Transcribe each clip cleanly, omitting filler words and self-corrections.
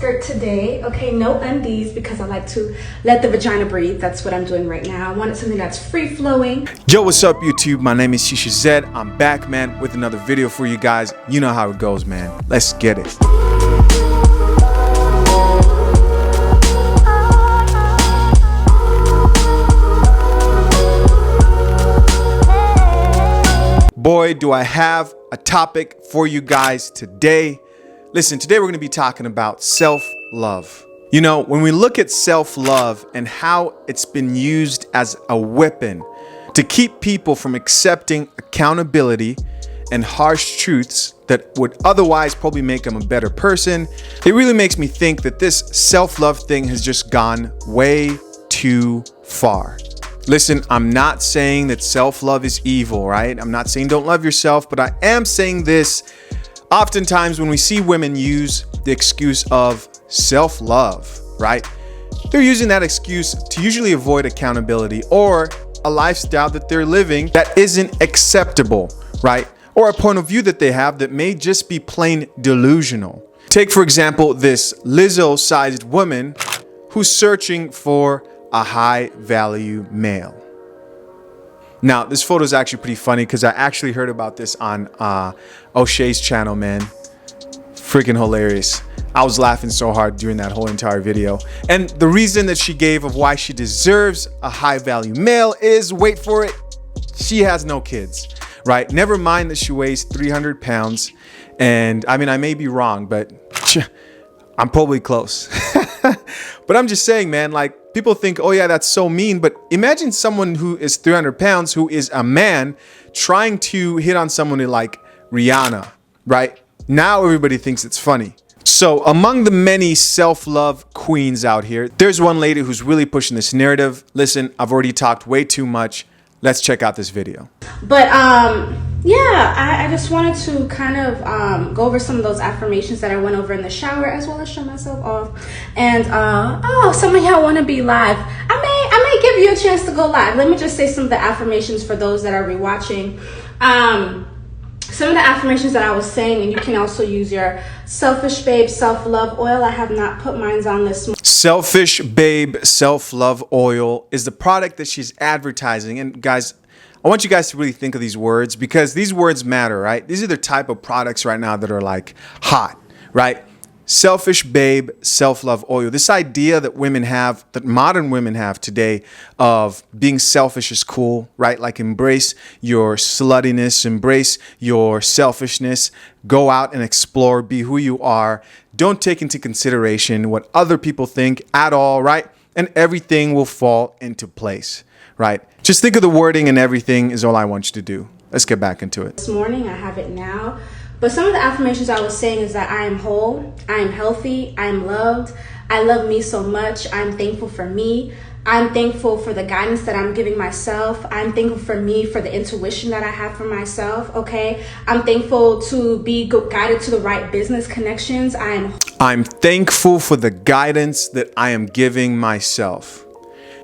Today, okay, no undies because I like to let the vagina breathe. That's what I'm doing right now. I wanted something that's free-flowing. Yo, what's up YouTube? My name is Shisha Zed. I'm back, man, with another video for you guys. You know how it goes, man. Let's get it. Boy, do I have a topic for you guys today. Listen, today we're going to be talking about self-love. You know, when we look at self-love and how it's been used as a weapon to keep people from accepting accountability and harsh truths that would otherwise probably make them a better person, it really makes me think that this self-love thing has just gone way too far. Listen, I'm not saying that self-love is evil, right? I'm not saying don't love yourself, but I am saying this. Oftentimes when we see women use the excuse of self-love, right? They're using that excuse to usually avoid accountability or a lifestyle that they're living that isn't acceptable, right? Or a point of view that they have that may just be plain delusional. Take, for example, this Lizzo-sized woman who's searching for a high-value male. Now, this photo is actually pretty funny because I actually heard about this on O'Shea's channel, man. Freaking hilarious. I was laughing so hard during that whole entire video. And the reason that she gave of why she deserves a high-value male is, wait for it, she has no kids, right? Never mind that she weighs 300 pounds. And I mean, I may be wrong, but I'm probably close. But I'm just saying, man, like, people think, oh yeah, that's so mean. But imagine someone who is 300 pounds, who is a man, trying to hit on someone like Rihanna, right? Now everybody thinks it's funny. So among the many self-love queens out here, there's one lady who's really pushing this narrative. Listen, I've already talked way too much. Let's check out this video. But yeah, I just wanted to kind of go over some of those affirmations that I went over in the shower, as well as show myself off. And oh, some of y'all want to be live. I may give you a chance to go live. Let me just say some of the affirmations for those that are rewatching. Some of the affirmations that I was saying, and you can also use your Selfish Babe Self-Love Oil. I have not put mine on this morning. Selfish Babe Self-Love Oil is the product that she's advertising. And guys, I want you guys to really think of these words, because these words matter, right? These are the type of products right now that are like hot, right? Selfish Babe Self-Love Oil. This idea that women have, that modern women have today, of being selfish is cool, right? Like, embrace your sluttiness, embrace your selfishness, go out and explore, be who you are. Don't take into consideration what other people think at all, right? And everything will fall into place, right? Just think of the wording and everything is all I want you to do. Let's get back into it. This morning, I have it now. But some of the affirmations I was saying is that I am whole, I am healthy, I am loved, I love me so much, I'm thankful for me, I'm thankful for the guidance that I'm giving myself, I'm thankful for me, for the intuition that I have for myself, okay? I'm thankful to be guided to the right business connections. I'm thankful for the guidance that I am giving myself.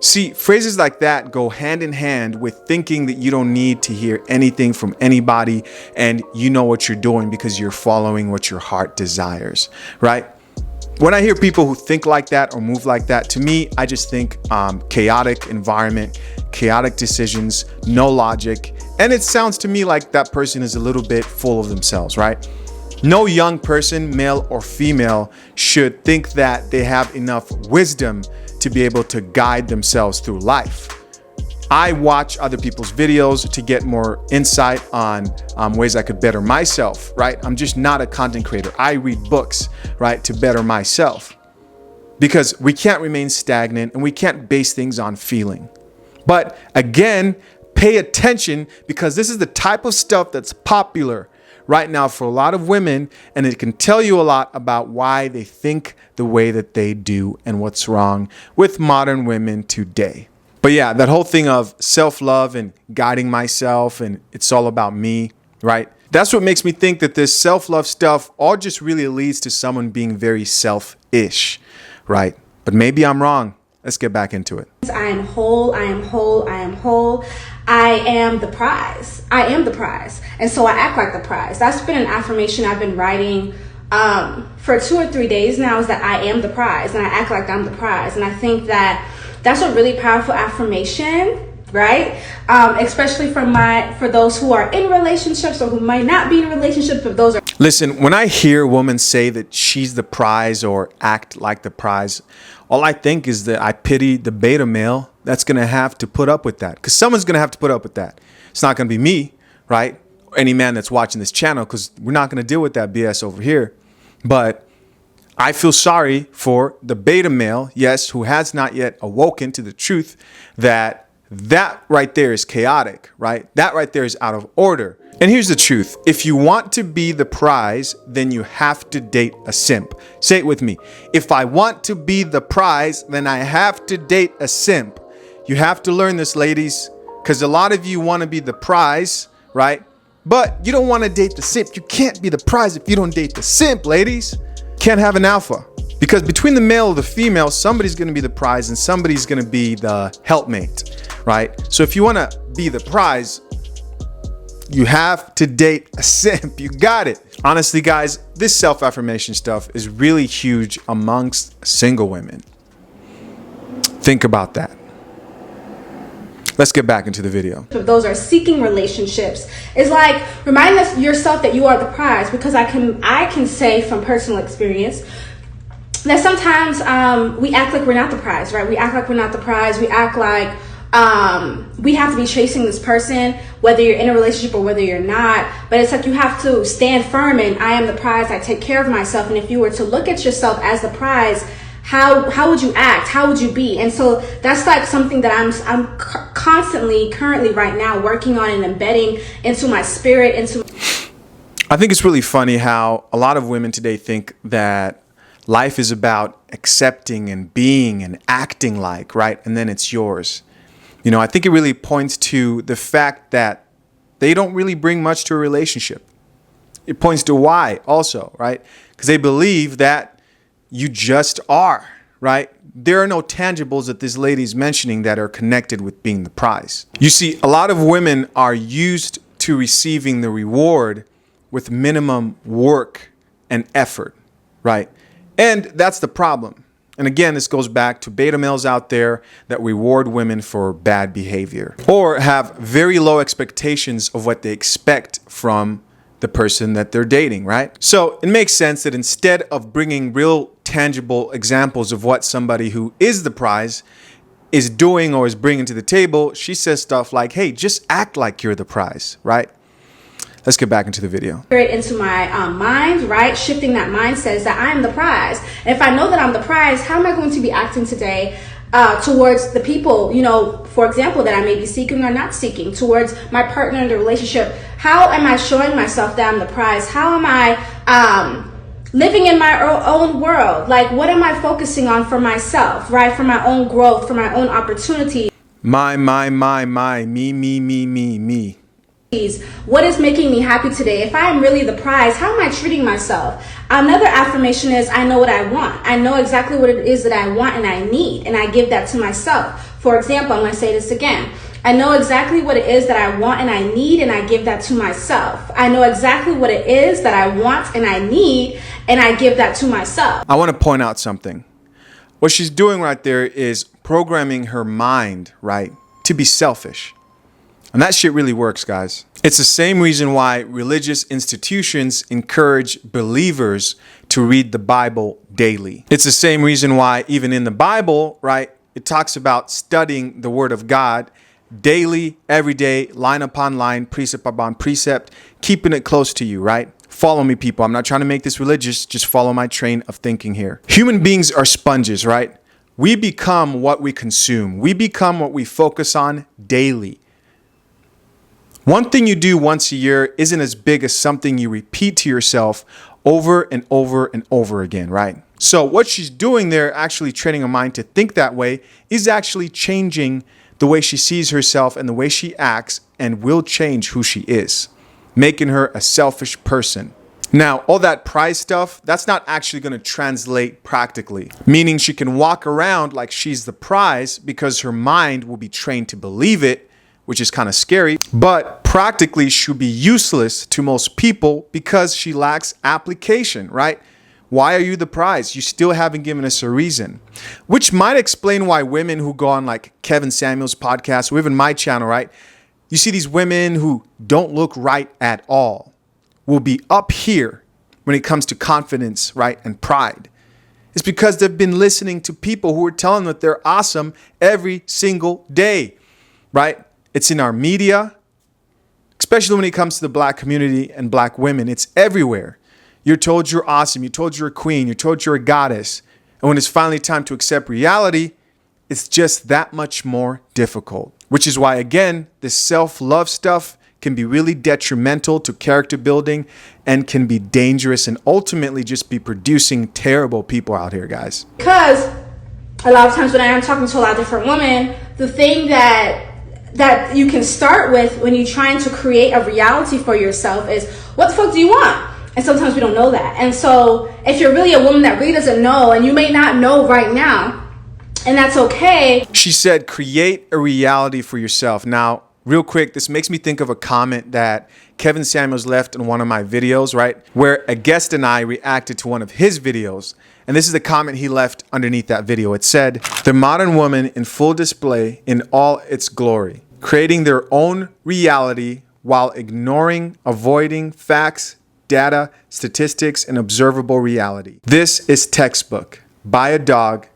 See, phrases like that go hand in hand with thinking that you don't need to hear anything from anybody and you know what you're doing because you're following what your heart desires, right? When I hear people who think like that or move like that, to me, I just think chaotic environment, chaotic decisions, no logic. And it sounds to me like that person is a little bit full of themselves, right? No young person, male or female, should think that they have enough wisdom to be able to guide themselves through life. I watch other people's videos to get more insight on ways I could better myself, right? I'm just not a content creator. I read books, right, to better myself. Because we can't remain stagnant and we can't base things on feeling. But again, pay attention, because this is the type of stuff that's popular right now for a lot of women, and it can tell you a lot about why they think the way that they do and what's wrong with modern women today. But yeah, that whole thing of self-love and guiding myself and it's all about me, right? That's what makes me think that this self-love stuff all just really leads to someone being very selfish, right? But maybe I'm wrong. Let's get back into it. I am whole, I am whole, I am whole. I am the prize. I am the prize. And so I act like the prize. That's been an affirmation I've been writing for 2 or 3 days now is that I am the prize, and I act like I'm the prize. And I think that that's a really powerful affirmation, right? Especially for those who are in relationships or who might not be in relationships, but those are. Listen, when I hear a woman say that she's the prize or act like the prize, all I think is that I pity the beta male that's going to have to put up with that, because someone's going to have to put up with that. It's not going to be me, right? Or any man that's watching this channel, because we're not going to deal with that BS over here. But I feel sorry for the beta male, yes, who has not yet awoken to the truth that right there is chaotic, right? That right there is out of order. And here's the truth. If you want to be the prize, then you have to date a simp. Say it with me. If I want to be the prize, then I have to date a simp. You have to learn this, ladies, because a lot of you want to be the prize, right? But you don't want to date the simp. You can't be the prize if you don't date the simp, ladies. Can't have an alpha, because between the male or the female, somebody's going to be the prize and somebody's going to be the helpmate, right? So if you want to be the prize, you have to date a simp. You got it. Honestly, guys, this self-affirmation stuff is really huge amongst single women. Think about that. Let's get back into the video. Those are seeking relationships. It's like reminding yourself that you are the prize, because I can say from personal experience that sometimes we act like we're not the prize, right? We act like we're not the prize. We act like we have to be chasing this person, whether you're in a relationship or whether you're not. But it's like you have to stand firm and I am the prize. I take care of myself. And if you were to look at yourself as the prize, how would you act? How would you be? And so that's like something that I'm currently right now working on and embedding into my spirit. I think it's really funny how a lot of women today think that life is about accepting and being and acting like, right? And then it's yours. You know, I think it really points to the fact that they don't really bring much to a relationship. It points to why also, right? Because they believe that you just are, right? There are no tangibles that this lady is mentioning that are connected with being the prize. You see, a lot of women are used to receiving the reward with minimum work and effort, right? And that's the problem. And again, this goes back to beta males out there that reward women for bad behavior or have very low expectations of what they expect from the person that they're dating, right? So it makes sense that instead of bringing real tangible examples of what somebody who is the prize is doing or is bringing to the table, she says stuff like, hey, just act like you're the prize, right? Let's get back into the video. Into my mind, right? Shifting that mindset is that I am the prize. And if I know that I'm the prize, how am I going to be acting today towards the people, you know, for example, that I may be seeking or not seeking, towards my partner in the relationship? How am I showing myself that I'm the prize? How am I living in my own world? Like, what am I focusing on for myself, right? For my own growth, for my own opportunity. My, me. What is making me happy today? If I am really the prize, how am I treating myself? Another affirmation is I know what I want. I know exactly what it is that I want and I need, and I give that to myself. For example, I'm going to say this again. I know exactly what it is that I want and I need, and I give that to myself. I know exactly what it is that I want and I need, and I give that to myself. I want to point out something. What she's doing right there is programming her mind, right, to be selfish. And that shit really works, guys. It's the same reason why religious institutions encourage believers to read the Bible daily. It's the same reason why even in the Bible, right, it talks about studying the Word of God daily, every day, line upon line, precept upon precept, keeping it close to you, right? Follow me, people. I'm not trying to make this religious. Just follow my train of thinking here. Human beings are sponges, right? We become what we consume. We become what we focus on daily. One thing you do once a year isn't as big as something you repeat to yourself over and over and over again, right? So what she's doing there, actually training her mind to think that way, is actually changing the way she sees herself and the way she acts, and will change who she is, making her a selfish person. Now, all that prize stuff, that's not actually going to translate practically, meaning she can walk around like she's the prize because her mind will be trained to believe it, which is kind of scary. But practically should be useless to most people because she lacks application, right? Why are you the prize? You still haven't given us a reason, which might explain why women who go on like Kevin Samuels' podcast or even my channel, right? You see these women who don't look right at all will be up here when it comes to confidence, right? And pride. It's because they've been listening to people who are telling them that they're awesome every single day, right? It's in our media, especially when it comes to the black community and black women. It's everywhere. You're told you're awesome. You're told you're a queen. You're told you're a goddess. And when it's finally time to accept reality, it's just that much more difficult. Which is why, again, this self-love stuff can be really detrimental to character building and can be dangerous and ultimately just be producing terrible people out here, guys. Because a lot of times when I am talking to a lot of different women, the thing that you can start with when you're trying to create a reality for yourself is, what the fuck do you want? And sometimes we don't know that. And so if you're really a woman that really doesn't know, and you may not know right now, and that's okay. She said, create a reality for yourself. Now, real quick, this makes me think of a comment that Kevin Samuels left in one of my videos, right? Where a guest and I reacted to one of his videos. And this is the comment he left underneath that video. It said, the modern woman in full display in all its glory, creating their own reality while ignoring, avoiding facts, data, statistics, and observable reality. This is textbook. Buy a dog,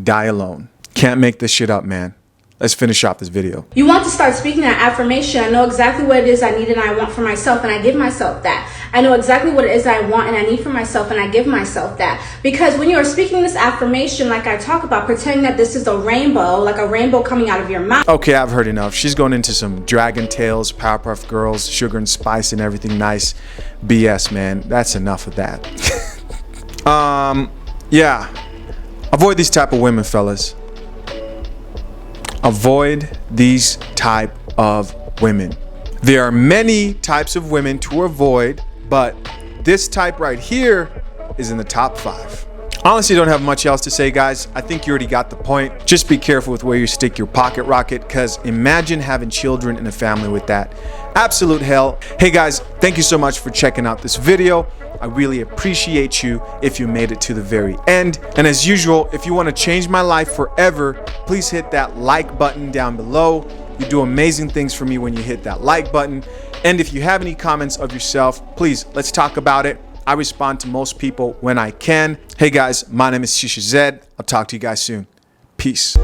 die alone. Can't make this shit up, man. Let's finish off this video. You want to start speaking that affirmation. I know exactly what it is I need and I want for myself, and I give myself that. I know exactly what it is I want and I need for myself, and I give myself that. Because when you are speaking this affirmation, like I talk about, pretending that this is a rainbow, like a rainbow coming out of your mouth. Okay, I've heard enough. She's going into some Dragon Tales, Powerpuff Girls, sugar and spice and everything nice. BS, man. That's enough of that. Yeah. Avoid these type of women, fellas. Avoid these type of women. There are many types of women to avoid, but this type right here is in the top 5. Honestly, don't have much else to say, guys. I think you already got the point. Just be careful with where you stick your pocket rocket, because imagine having children in a family with that. Absolute hell. Hey guys, thank you so much for checking out this video. I really appreciate you if you made it to the very end. And as usual, if you want to change my life forever, please hit that like button down below. You do amazing things for me when you hit that like button. And if you have any comments of yourself, please, let's talk about it. I respond to most people when I can. Hey guys, my name is Shisha Zed. I'll talk to you guys soon. Peace.